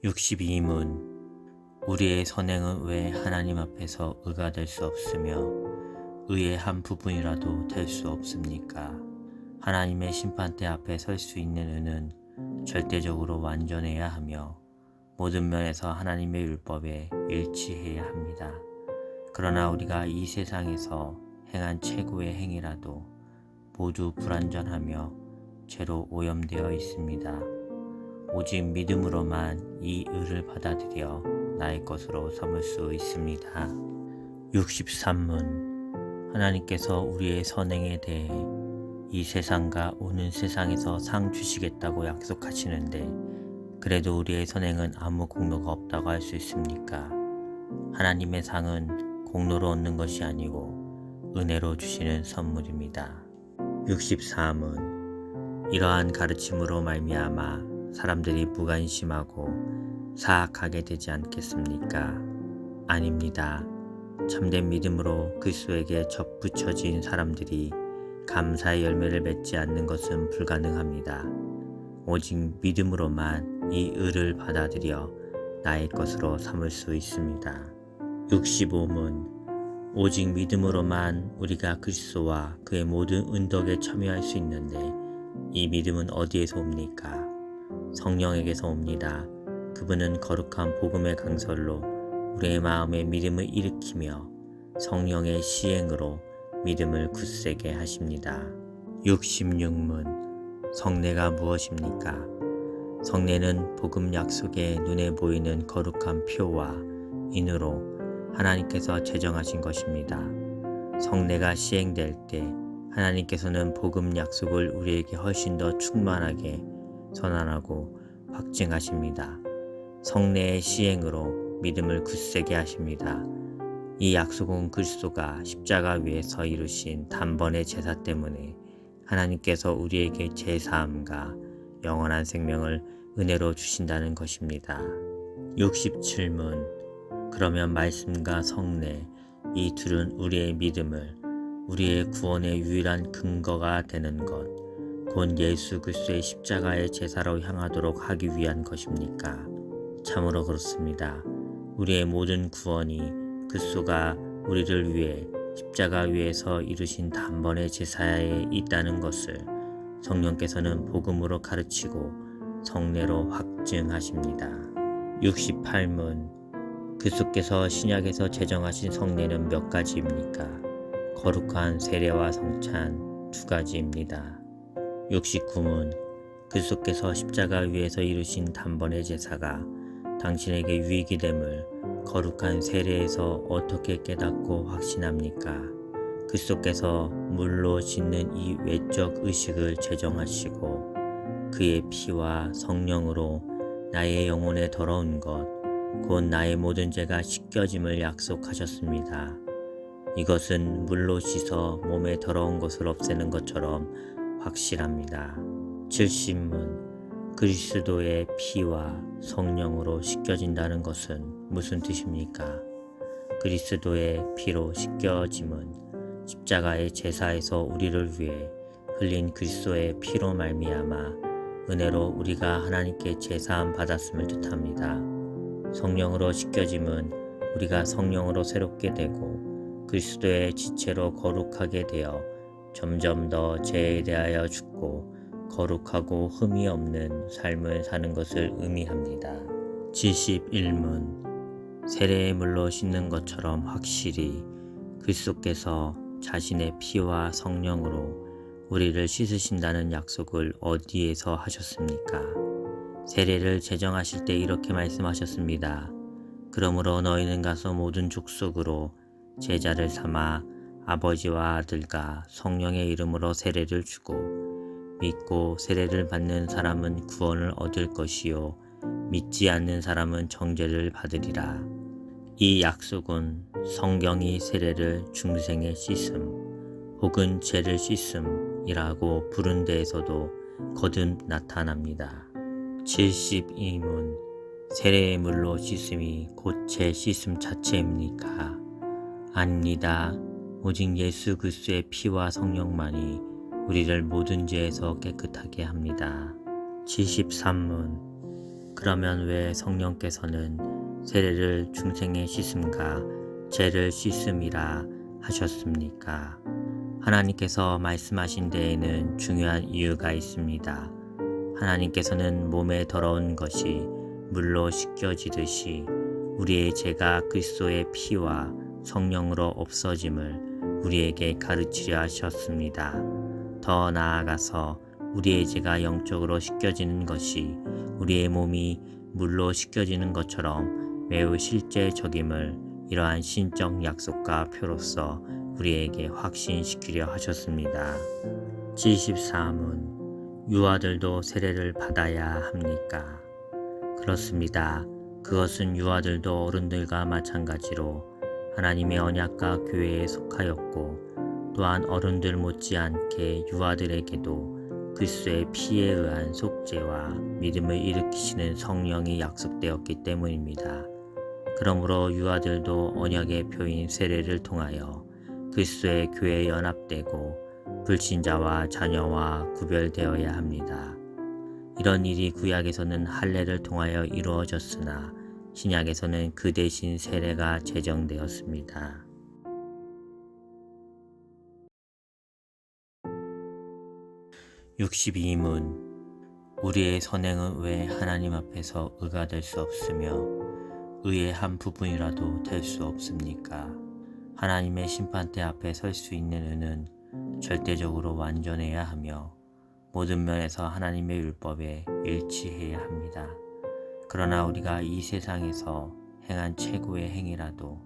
62문 우리의 선행은 왜 하나님 앞에서 의가 될 수 없으며 의의 한 부분이라도 될 수 없습니까? 하나님의 심판대 앞에 설 수 있는 의는 절대적으로 완전해야 하며 모든 면에서 하나님의 율법에 일치해야 합니다. 그러나 우리가 이 세상에서 행한 최고의 행위라도 모두 불완전하며 죄로 오염되어 있습니다. 오직 믿음으로만 이 의를 받아들여 나의 것으로 삼을 수 있습니다. 63문 하나님께서 우리의 선행에 대해 이 세상과 오는 세상에서 상 주시겠다고 약속하시는데 그래도 우리의 선행은 아무 공로가 없다고 할 수 있습니까? 하나님의 상은 공로로 얻는 것이 아니고 은혜로 주시는 선물입니다. 64문 이러한 가르침으로 말미암아 사람들이 무관심하고 사악하게 되지 않겠습니까? 아닙니다. 참된 믿음으로 그리스도에게 접붙여진 사람들이 감사의 열매를 맺지 않는 것은 불가능합니다. 오직 믿음으로만 이 의를 받아들여 나의 것으로 삼을 수 있습니다. 65문 오직 믿음으로만 우리가 그리스도와 그의 모든 은덕에 참여할 수 있는데 이 믿음은 어디에서 옵니까? 성령에게서 옵니다. 그분은 거룩한 복음의 강설로 우리의 마음에 믿음을 일으키며 성령의 시행으로 믿음을 굳세게 하십니다. 66문 성례가 무엇입니까? 성례는 복음 약속에 눈에 보이는 거룩한 표와 인으로 하나님께서 제정하신 것입니다. 성례가 시행될 때 하나님께서는 복음 약속을 우리에게 훨씬 더 충만하게 선언하고 확증하십니다. 성례의 시행으로 믿음을 굳세게 하십니다. 이 약속은 그리스도가 십자가 위에서 이루신 단번의 제사 때문에 하나님께서 우리에게 제사함과 영원한 생명을 은혜로 주신다는 것입니다. 67문 그러면 말씀과 성례 이 둘은 우리의 믿음을 우리의 구원의 유일한 근거가 되는 것 곧 예수 그리스도의 십자가의 제사로 향하도록 하기 위한 것입니까? 참으로 그렇습니다. 우리의 모든 구원이 그리스도가 우리를 위해 십자가 위에서 이루신 단번의 제사에 있다는 것을 성령께서는 복음으로 가르치고 성례로 확증하십니다. 68문 그리스도께서 신약에서 제정하신 성례는 몇 가지입니까? 거룩한 세례와 성찬 2가지입니다. 69문 그리스도께서 십자가 위에서 이루신 단번의 제사가 당신에게 유익이 됨을 거룩한 세례에서 어떻게 깨닫고 확신합니까? 그리스도께서 물로 짓는 이 외적 의식을 제정하시고 그의 피와 성령으로 나의 영혼에 더러운 것, 곧 나의 모든 죄가 씻겨짐을 약속하셨습니다. 이것은 물로 씻어 몸에 더러운 것을 없애는 것처럼 확실합니다. 70문 그리스도의 피와 성령으로 씻겨진다는 것은 무슨 뜻입니까? 그리스도의 피로 씻겨짐은 십자가의 제사에서 우리를 위해 흘린 그리스도의 피로 말미암아 은혜로 우리가 하나님께 제사함 받았음을 뜻합니다. 성령으로 씻겨짐은 우리가 성령으로 새롭게 되고 그리스도의 지체로 거룩하게 되어 점점 더 죄에 대하여 죽고 거룩하고 흠이 없는 삶을 사는 것을 의미합니다. 71문 세례의 물로 씻는 것처럼 확실히 그리스도께서 자신의 피와 성령으로 우리를 씻으신다는 약속을 어디에서 하셨습니까? 세례를 제정하실 때 이렇게 말씀하셨습니다. 그러므로 너희는 가서 모든 족속으로 제자를 삼아 아버지와 아들과 성령의 이름으로 세례를 주고 믿고 세례를 받는 사람은 구원을 얻을 것이요 믿지 않는 사람은 정죄를 받으리라. 이 약속은 성경이 세례를 중생의 씻음 혹은 죄를 씻음이라고 부른 데에서도 거듭 나타납니다. 72문 세례의 물로 씻음이 곧 죄 씻음 자체입니까? 아닙니다. 오직 예수 그리스도의 피와 성령만이 우리를 모든 죄에서 깨끗하게 합니다. 73문 그러면 왜 성령께서는 세례를 중생의 씻음과 죄를 씻음이라 하셨습니까? 하나님께서 말씀하신 데에는 중요한 이유가 있습니다. 하나님께서는 몸에 더러운 것이 물로 씻겨지듯이 우리의 죄가 그리스도의 피와 성령으로 없어짐을 우리에게 가르치려 하셨습니다. 더 나아가서 우리의 죄가 영적으로 씻겨지는 것이 우리의 몸이 물로 씻겨지는 것처럼 매우 실제적임을 이러한 신적 약속과 표로서 우리에게 확신시키려 하셨습니다. 73문 유아들도 세례를 받아야 합니까? 그렇습니다. 그것은 유아들도 어른들과 마찬가지로 하나님의 언약과 교회에 속하였고 또한 어른들 못지않게 유아들에게도 그리스도의 피에 의한 속죄와 믿음을 일으키시는 성령이 약속되었기 때문입니다. 그러므로 유아들도 언약의 표인 세례를 통하여 그리스도의 교회에 연합되고 불신자와 자녀와 구별되어야 합니다. 이런 일이 구약에서는 할례를 통하여 이루어졌으나 신약에서는 그 대신 세례가 제정되었습니다. 62문 우리의 선행은 왜 하나님 앞에서 의가 될 수 없으며 의의 한 부분이라도 될 수 없습니까? 하나님의 심판대 앞에 설 수 있는 의는 절대적으로 완전해야 하며 모든 면에서 하나님의 율법에 일치해야 합니다. 그러나 우리가 이 세상에서 행한 최고의 행위라도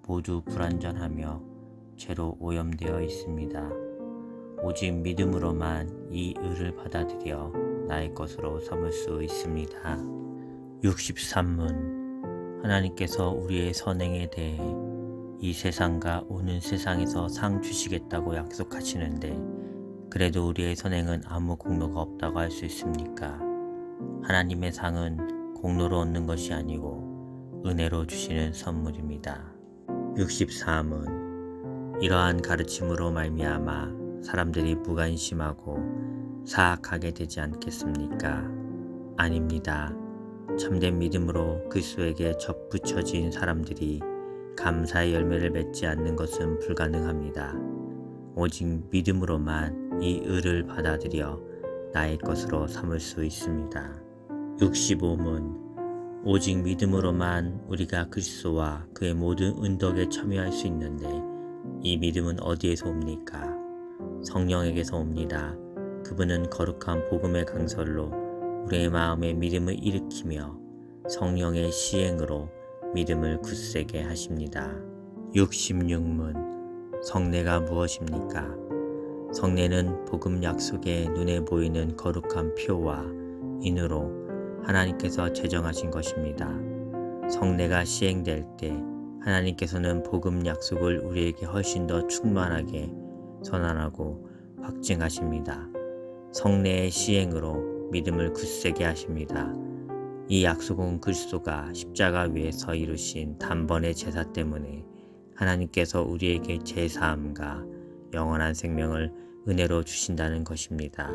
모두 불완전하며 죄로 오염되어 있습니다. 오직 믿음으로만 이 의를 받아들여 나의 것으로 삼을 수 있습니다. 63문 하나님께서 우리의 선행에 대해 이 세상과 오는 세상에서 상 주시겠다고 약속하시는데 그래도 우리의 선행은 아무 공로가 없다고 할 수 있습니까? 하나님의 상은 공로로 얻는 것이 아니고 은혜로 주시는 선물입니다. 64문 이러한 가르침으로 말미암아 사람들이 무관심하고 사악하게 되지 않겠습니까? 아닙니다. 참된 믿음으로 그리스도에게 접붙여진 사람들이 감사의 열매를 맺지 않는 것은 불가능합니다. 오직 믿음으로만 이 의를 받아들여 나의 것으로 삼을 수 있습니다. 65문 오직 믿음으로만 우리가 그리스도와 그의 모든 은덕에 참여할 수 있는데 이 믿음은 어디에서 옵니까? 성령에게서 옵니다. 그분은 거룩한 복음의 강설로 우리의 마음에 믿음을 일으키며 성령의 시행으로 믿음을 굳세게 하십니다. 66문 성례가 무엇입니까? 성례는 복음 약속의 눈에 보이는 거룩한 표와 인으로 하나님께서 제정하신 것입니다. 성례가 시행될 때 하나님께서는 복음 약속을 우리에게 훨씬 더 충만하게 선언하고 확증하십니다. 성례의 시행으로 믿음을 굳세게 하십니다. 이 약속은 그리스도가 십자가 위에서 이루신 단번의 제사 때문에 하나님께서 우리에게 제사함과 영원한 생명을 은혜로 주신다는 것입니다.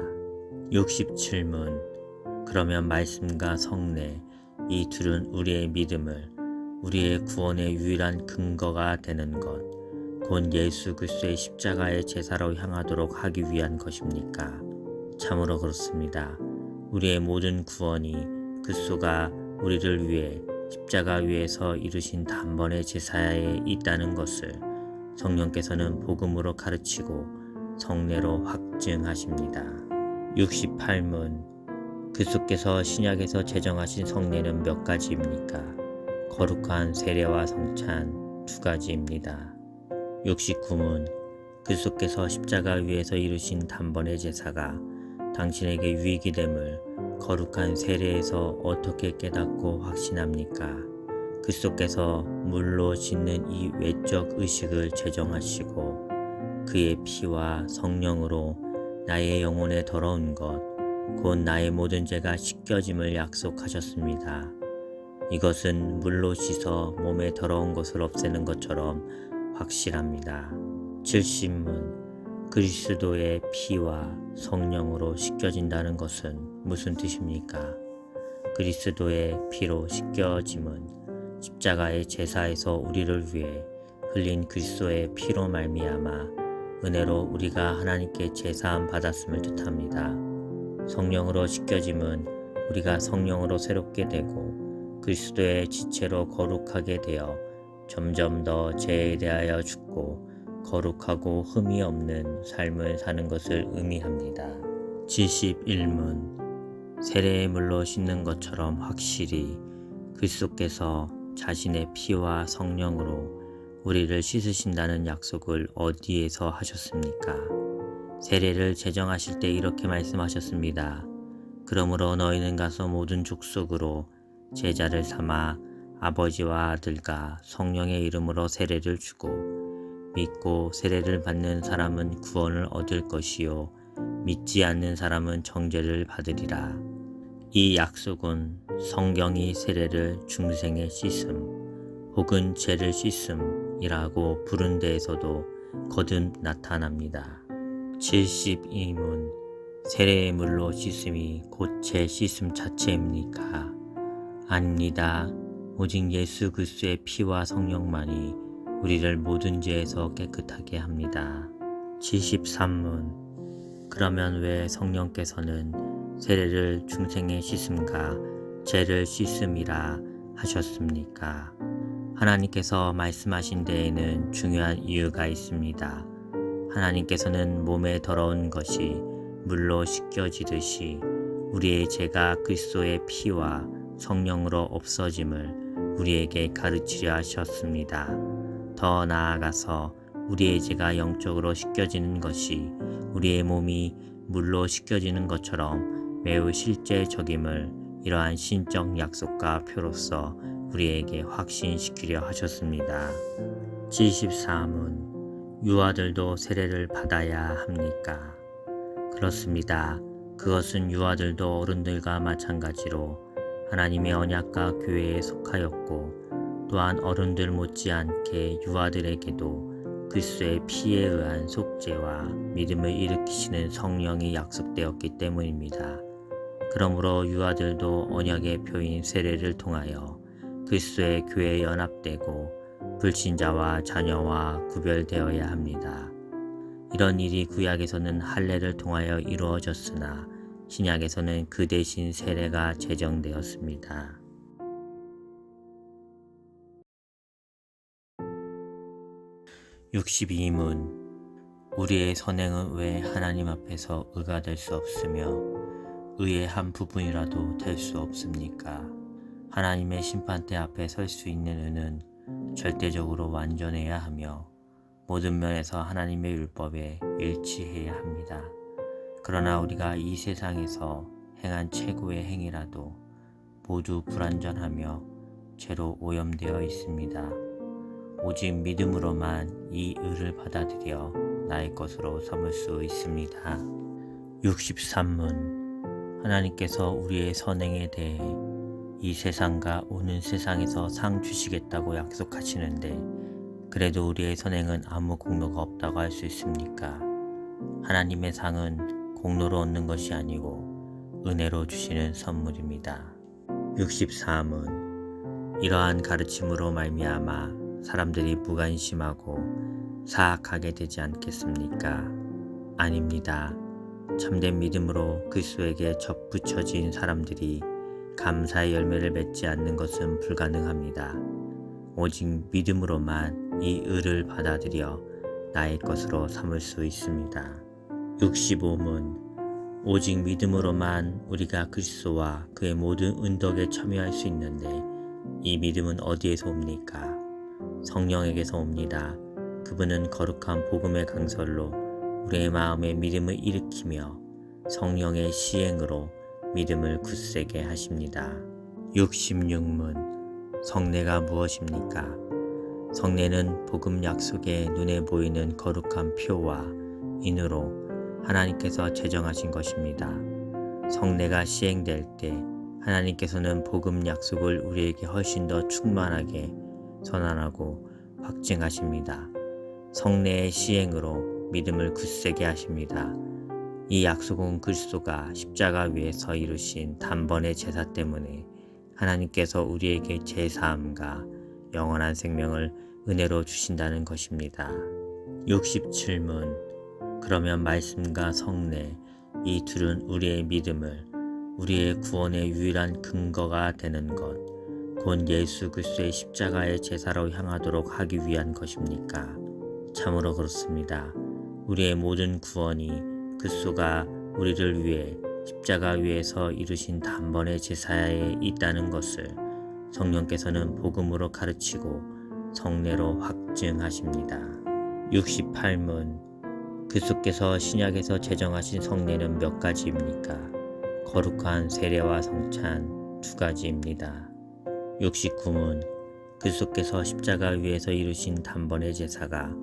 67문 그러면 말씀과 성례 이 둘은 우리의 믿음을 우리의 구원의 유일한 근거가 되는 것 곧 예수 그리스도의 십자가의 제사로 향하도록 하기 위한 것입니까? 참으로 그렇습니다. 우리의 모든 구원이 그리스도가 우리를 위해 십자가 위에서 이루신 단번의 제사에 있다는 것을 성령께서는 복음으로 가르치고 성례로 확증하십니다. 68문 그리스도께서 신약에서 제정하신 성례는 몇 가지입니까? 거룩한 세례와 성찬 2가지입니다. 69문 그리스도께서 십자가 위에서 이루신 단번의 제사가 당신에게 유익이 됨을 거룩한 세례에서 어떻게 깨닫고 확신합니까? 그리스도께서 물로 씻는 이 외적 의식을 제정하시고 그의 피와 성령으로 나의 영혼에 더러운 것, 곧 나의 모든 죄가 씻겨짐을 약속하셨습니다. 이것은 물로 씻어 몸에 더러운 것을 없애는 것처럼 확실합니다. 70문 그리스도의 피와 성령으로 씻겨진다는 것은 무슨 뜻입니까? 그리스도의 피로 씻겨짐은 십자가의 제사에서 우리를 위해 흘린 그리스도의 피로 말미암아 은혜로 우리가 하나님께 제사함 받았음을 뜻합니다. 성령으로 씻겨짐은 우리가 성령으로 새롭게 되고 그리스도의 지체로 거룩하게 되어 점점 더 죄에 대하여 죽고 거룩하고 흠이 없는 삶을 사는 것을 의미합니다. 71문 세례의 물로 씻는 것처럼 확실히 그리스도께서 자신의 피와 성령으로 우리를 씻으신다는 약속을 어디에서 하셨습니까? 세례를 제정하실 때 이렇게 말씀하셨습니다. 그러므로 너희는 가서 모든 족속으로 제자를 삼아 아버지와 아들과 성령의 이름으로 세례를 주고 믿고 세례를 받는 사람은 구원을 얻을 것이요 믿지 않는 사람은 정죄를 받으리라. 이 약속은 성경이 세례를 중생의 씻음 혹은 죄를 씻음이라고 부른 데에서도 거듭 나타납니다. 72문 세례의 물로 씻음이 곧 죄 씻음 자체입니까? 아닙니다. 오직 예수 그리스도의 피와 성령만이 우리를 모든 죄에서 깨끗하게 합니다. 73문 그러면 왜 성령께서는 세례를 중생의 씻음과 죄를 씻음이라 하셨습니까? 하나님께서 말씀하신 데에는 중요한 이유가 있습니다. 하나님께서는 몸에 더러운 것이 물로 씻겨지듯이 우리의 죄가 그리스도의 피와 성령으로 없어짐을 우리에게 가르치려 하셨습니다. 더 나아가서 우리의 죄가 영적으로 씻겨지는 것이 우리의 몸이 물로 씻겨지는 것처럼 매우 실제적임을 이러한 신적 약속과 표로서 우리에게 확신시키려 하셨습니다. 74문 유아들도 세례를 받아야 합니까? 그렇습니다. 그것은 유아들도 어른들과 마찬가지로 하나님의 언약과 교회에 속하였고 또한 어른들 못지않게 유아들에게도 그리스도의 피에 의한 속죄와 믿음을 일으키시는 성령이 약속되었기 때문입니다. 그러므로 유아들도 언약의 표인 세례를 통하여 그리스도의 교회에 연합되고 불신자와 자녀와 구별되어야 합니다. 이런 일이 구약에서는 할례를 통하여 이루어졌으나 신약에서는 그 대신 세례가 제정되었습니다. 62문 우리의 선행은 왜 하나님 앞에서 의가 될 수 없으며 의의 한 부분이라도 될 수 없습니까? 하나님의 심판대 앞에 설 수 있는 의는 절대적으로 완전해야 하며 모든 면에서 하나님의 율법에 일치해야 합니다. 그러나 우리가 이 세상에서 행한 최고의 행위라도 모두 불완전하며 죄로 오염되어 있습니다. 오직 믿음으로만 이 의를 받아들여 나의 것으로 삼을 수 있습니다. 63문 하나님께서 우리의 선행에 대해 이 세상과 오는 세상에서 상 주시겠다고 약속하시는데 그래도 우리의 선행은 아무 공로가 없다고 할 수 있습니까? 하나님의 상은 공로로 얻는 것이 아니고 은혜로 주시는 선물입니다. 64문 이러한 가르침으로 말미암아 사람들이 무관심하고 사악하게 되지 않겠습니까? 아닙니다. 참된 믿음으로 그리스도에게 접붙여진 사람들이 감사의 열매를 맺지 않는 것은 불가능합니다. 오직 믿음으로만 이 의를 받아들여 나의 것으로 삼을 수 있습니다. 65문 오직 믿음으로만 우리가 그리스도와 그의 모든 은덕에 참여할 수 있는데 이 믿음은 어디에서 옵니까? 성령에게서 옵니다. 그분은 거룩한 복음의 강설로 우리의 마음에 믿음을 일으키며 성령의 시행으로 믿음을 굳세게 하십니다. 66문 성례가 무엇입니까? 성례는 복음 약속의 눈에 보이는 거룩한 표와 인으로 하나님께서 제정하신 것입니다. 성례가 시행될 때 하나님께서는 복음 약속을 우리에게 훨씬 더 충만하게 선언하고 확증하십니다. 성례의 시행으로 믿음을 굳세게 하십니다. 이 약속은 그리스도가 십자가 위에서 이루신 단번의 제사 때문에 하나님께서 우리에게 제사함과 영원한 생명을 은혜로 주신다는 것입니다. 67문. 그러면 말씀과 성례 이 둘은 우리의 믿음을, 우리의 구원의 유일한 근거가 되는 것, 곧 예수 그리스도의 십자가의 제사로 향하도록 하기 위한 것입니까? 참으로 그렇습니다. 우리의 모든 구원이 그리스도가 우리를 위해 십자가 위에서 이루신 단번의 제사에 있다는 것을 성령께서는 복음으로 가르치고 성례로 확증하십니다. 68문. 그리스도께서 신약에서 제정하신 성례는 몇 가지입니까? 거룩한 세례와 성찬 2가지입니다. 69문. 그리스도께서 십자가 위에서 이루신 단번의 제사가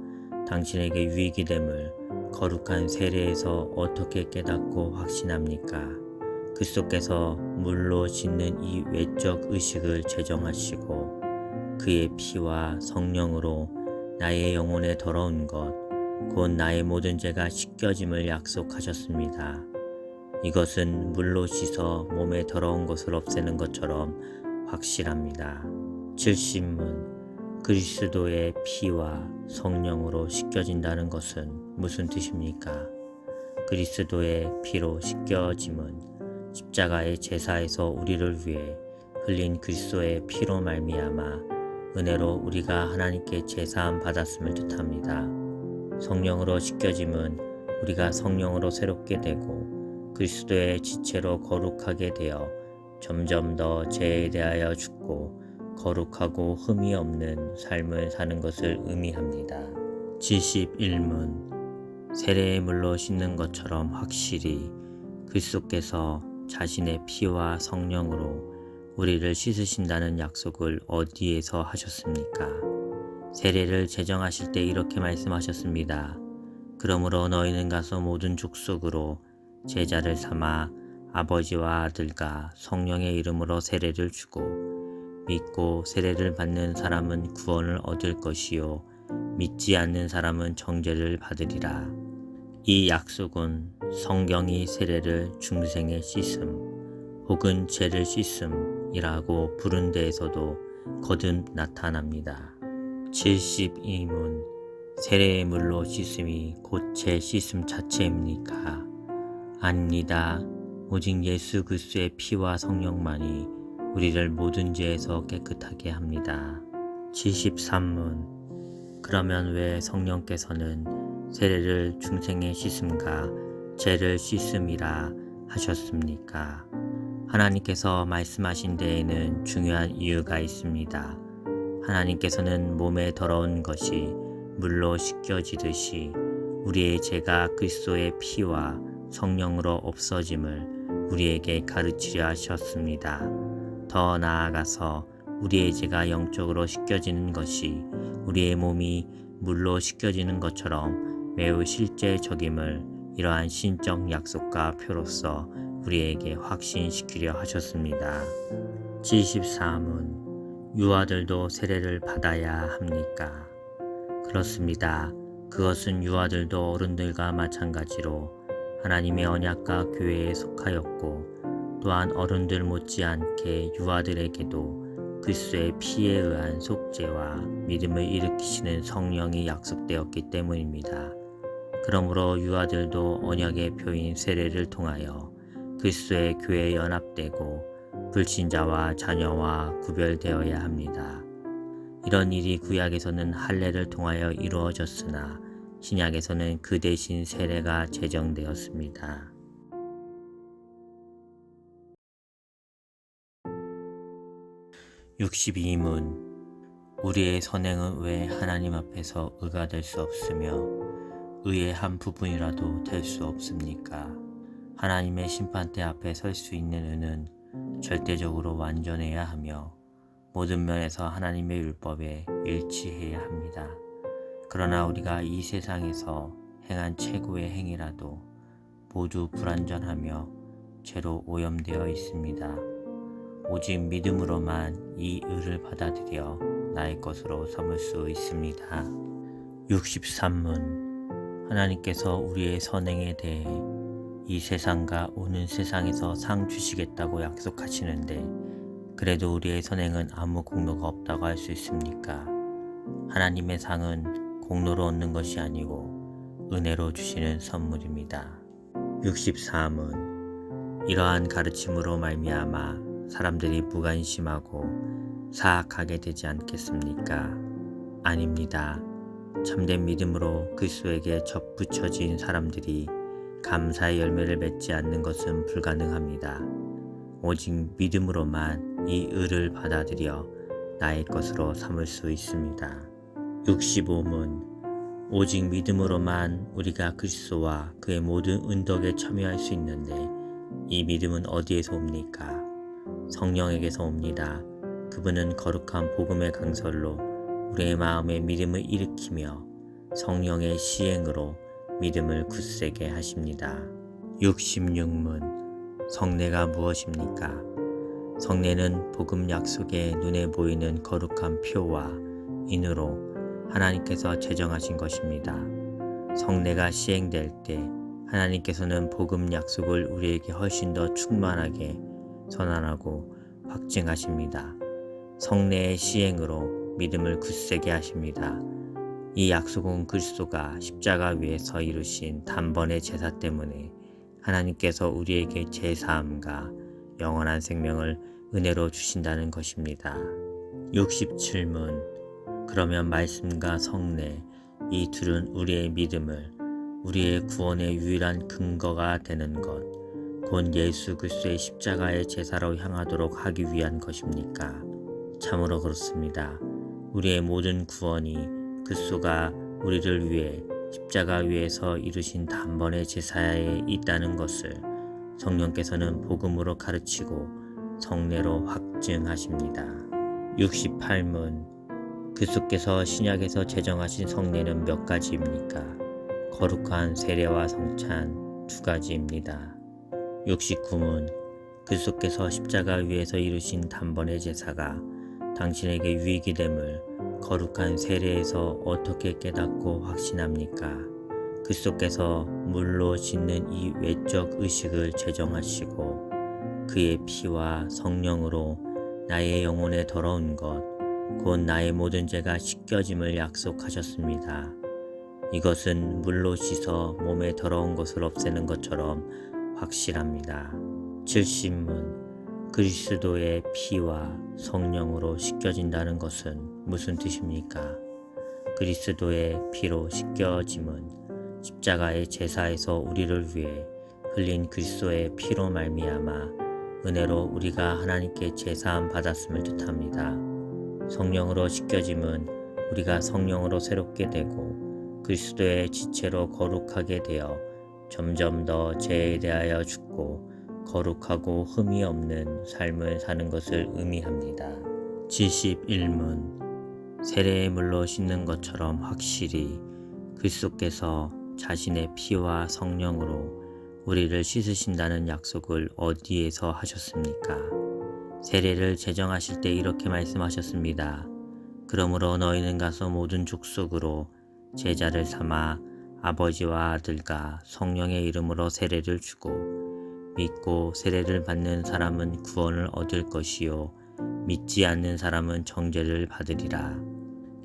당신에게 유익이 됨을 거룩한 세례에서 어떻게 깨닫고 확신합니까? 그리스도께서 물로 씻는 이 외적 의식을 제정하시고 그의 피와 성령으로 나의 영혼에 더러운 것, 곧 나의 모든 죄가 씻겨짐을 약속하셨습니다. 이것은 물로 씻어 몸에 더러운 것을 없애는 것처럼 확실합니다. 70문. 그리스도의 피와 성령으로 씻겨진다는 것은 무슨 뜻입니까? 그리스도의 피로 씻겨짐은 십자가의 제사에서 우리를 위해 흘린 그리스도의 피로 말미암아 은혜로 우리가 하나님께 제사함 받았음을 뜻합니다. 성령으로 씻겨짐은 우리가 성령으로 새롭게 되고 그리스도의 지체로 거룩하게 되어 점점 더 죄에 대하여 죽고 거룩하고 흠이 없는 삶을 사는 것을 의미합니다. 71문. 세례의 물로 씻는 것처럼 확실히 그리스도께서 자신의 피와 성령으로 우리를 씻으신다는 약속을 어디에서 하셨습니까? 세례를 제정하실 때 이렇게 말씀하셨습니다. 그러므로 너희는 가서 모든 족속으로 제자를 삼아 아버지와 아들과 성령의 이름으로 세례를 주고 믿고 세례를 받는 사람은 구원을 얻을 것이요 믿지 않는 사람은 정죄를 받으리라. 이 약속은 성경이 세례를 중생의 씻음 혹은 죄를 씻음이라고 부른 데에서도 거듭 나타납니다. 72문. 세례의 물로 씻음이 곧 죄 씻음 자체입니까? 아닙니다. 오직 예수 그리스도의 피와 성령만이 우리를 모든 죄에서 깨끗하게 합니다. 73문. 그러면 왜 성령께서는 세례를 중생의 씻음과 죄를 씻음이라 하셨습니까? 하나님께서 말씀하신 데에는 중요한 이유가 있습니다. 하나님께서는 몸에 더러운 것이 물로 씻겨지듯이 우리의 죄가 그리스도의 피와 성령으로 없어짐을 우리에게 가르치려 하셨습니다. 더 나아가서 우리의 죄가 영적으로 씻겨지는 것이 우리의 몸이 물로 씻겨지는 것처럼 매우 실제적임을 이러한 신적 약속과 표로서 우리에게 확신시키려 하셨습니다. 74문. 유아들도 세례를 받아야 합니까? 그렇습니다. 그것은 유아들도 어른들과 마찬가지로 하나님의 언약과 교회에 속하였고 또한 어른들 못지않게 유아들에게도 그리스도의 피에 의한 속죄와 믿음을 일으키시는 성령이 약속되었기 때문입니다. 그러므로 유아들도 언약의 표인 세례를 통하여 그리스도의 교회에 연합되고 불신자와 자녀와 구별되어야 합니다. 이런 일이 구약에서는 할례를 통하여 이루어졌으나 신약에서는 그 대신 세례가 제정되었습니다. 62문. 우리의 선행은 왜 하나님 앞에서 의가 될 수 없으며 의의 한 부분이라도 될 수 없습니까? 하나님의 심판대 앞에 설 수 있는 의는 절대적으로 완전해야 하며 모든 면에서 하나님의 율법에 일치해야 합니다. 그러나 우리가 이 세상에서 행한 최고의 행위라도 모두 불완전하며 죄로 오염되어 있습니다. 오직 믿음으로만 이 의를 받아들여 나의 것으로 삼을 수 있습니다. 63문. 하나님께서 우리의 선행에 대해 이 세상과 오는 세상에서 상 주시겠다고 약속하시는데 그래도 우리의 선행은 아무 공로가 없다고 할 수 있습니까? 하나님의 상은 공로로 얻는 것이 아니고 은혜로 주시는 선물입니다. 63은 이러한 가르침으로 말미암아 사람들이 무관심하고 사악하게 되지 않겠습니까? 아닙니다. 참된 믿음으로 그리스도에게 접붙여진 사람들이 감사의 열매를 맺지 않는 것은 불가능합니다. 오직 믿음으로만 이 의를 받아들여 나의 것으로 삼을 수 있습니다. 65문 오직 믿음으로만 우리가 그리스도와 그의 모든 은덕에 참여할 수 있는데 이 믿음은 어디에서 옵니까? 성령에게서 옵니다. 그분은 거룩한 복음의 강설로 우리의 마음에 믿음을 일으키며 성령의 시행으로 믿음을 굳세게 하십니다. 66문 성례가 무엇입니까? 성례는 복음 약속의 눈에 보이는 거룩한 표와 인으로 하나님께서 제정하신 것입니다. 성례가 시행될 때 하나님께서는 복음 약속을 우리에게 훨씬 더 충만하게 선언하고 확증하십니다. 성례의 시행으로 믿음을 굳세게 하십니다. 이 약속은 그리스도가 십자가 위에서 이루신 단번의 제사 때문에 하나님께서 우리에게 제사함과 영원한 생명을 은혜로 주신다는 것입니다. 67문 그러면 말씀과 성례 이 둘은 우리의 믿음을 우리의 구원의 유일한 근거가 되는 것, 곧 예수 그리스도의 십자가의 제사로 향하도록 하기 위한 것입니까? 참으로 그렇습니다. 우리의 모든 구원이 그리스도가 우리를 위해 십자가 위에서 이루신 단번의 제사에 있다는 것을 성령께서는 복음으로 가르치고 성례로 확증하십니다. 68문 그리스도께서 신약에서 제정하신 성례는 몇 가지입니까? 거룩한 세례와 성찬 2가지입니다. 69문 그리스도께서 십자가 위에서 이루신 단번의 제사가 당신에게 유익이 됨을 거룩한 세례에서 어떻게 깨닫고 확신합니까? 그리스도께서 물로 짓는 이 외적 의식을 제정하시고 그의 피와 성령으로 나의 영혼에 더러운 것, 곧 나의 모든 죄가 씻겨짐을 약속하셨습니다. 이것은 물로 씻어 몸에 더러운 것을 없애는 것처럼 확실합니다. 70문 그리스도의 피와 성령으로 씻겨진다는 것은 무슨 뜻입니까? 그리스도의 피로 씻겨짐은 십자가의 제사에서 우리를 위해 흘린 그리스도의 피로 말미암아 은혜로 우리가 하나님께 제사함 받았음을 뜻합니다. 성령으로 씻겨짐은 우리가 성령으로 새롭게 되고 그리스도의 지체로 거룩하게 되어 점점 더 죄에 대하여 죽고 거룩하고 흠이 없는 삶을 사는 것을 의미합니다. 71문 세례의 물로 씻는 것처럼 확실히 그리스도께서 자신의 피와 성령으로 우리를 씻으신다는 약속을 어디에서 하셨습니까? 세례를 제정하실 때 이렇게 말씀하셨습니다. 그러므로 너희는 가서 모든 족속으로 제자를 삼아 아버지와 아들과 성령의 이름으로 세례를 주고 믿고 세례를 받는 사람은 구원을 얻을 것이요 믿지 않는 사람은 정죄를 받으리라.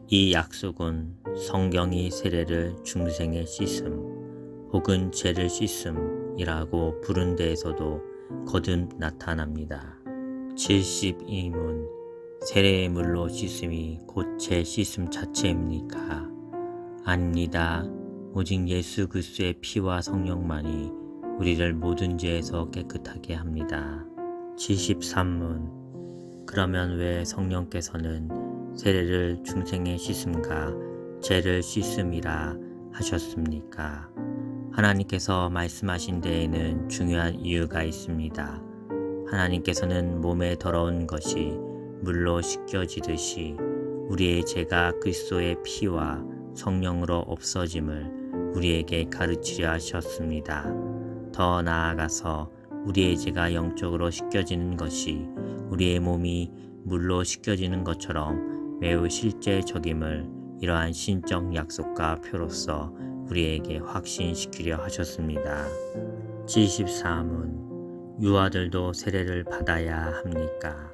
이 약속은 성경이 세례를 중생의 씻음 혹은 죄를 씻음이라고 부른 데에서도 거듭 나타납니다. 72문 세례의 물로 씻음이 곧 죄 씻음 자체입니까? 아닙니다. 오직 예수 그리스도의 피와 성령만이 우리를 모든 죄에서 깨끗하게 합니다. 73문 그러면 왜 성령께서는 세례를 중생의 씻음과 죄를 씻음이라 하셨습니까? 하나님께서 말씀하신 데에는 중요한 이유가 있습니다. 하나님께서는 몸에 더러운 것이 물로 씻겨지듯이 우리의 죄가 그리스도의 피와 성령으로 없어짐을 우리에게 가르치려 하셨습니다. 더 나아가서 우리의 죄가 영적으로 씻겨지는 것이 우리의 몸이 물로 씻겨지는 것처럼 매우 실제적임을 이러한 신적 약속과 표로서 우리에게 확신시키려 하셨습니다. 제23문 유아들도 세례를 받아야 합니까?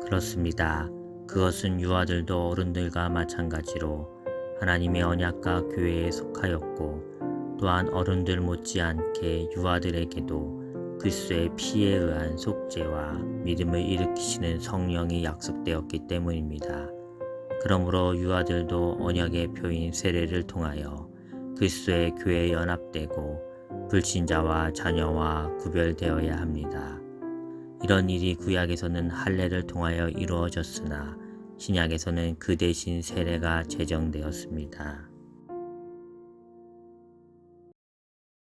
그렇습니다. 그것은 유아들도 어른들과 마찬가지로 하나님의 언약과 교회에 속하였고 또한 어른들 못지않게 유아들에게도 그리스도의 피에 의한 속죄와 믿음을 일으키시는 성령이 약속되었기 때문입니다. 그러므로 유아들도 언약의 표인 세례를 통하여 그리스도의 교회에 연합되고 불신자와 자녀와 구별되어야 합니다. 이런 일이 구약에서는 할례를 통하여 이루어졌으나 신약에서는 그 대신 세례가 제정되었습니다.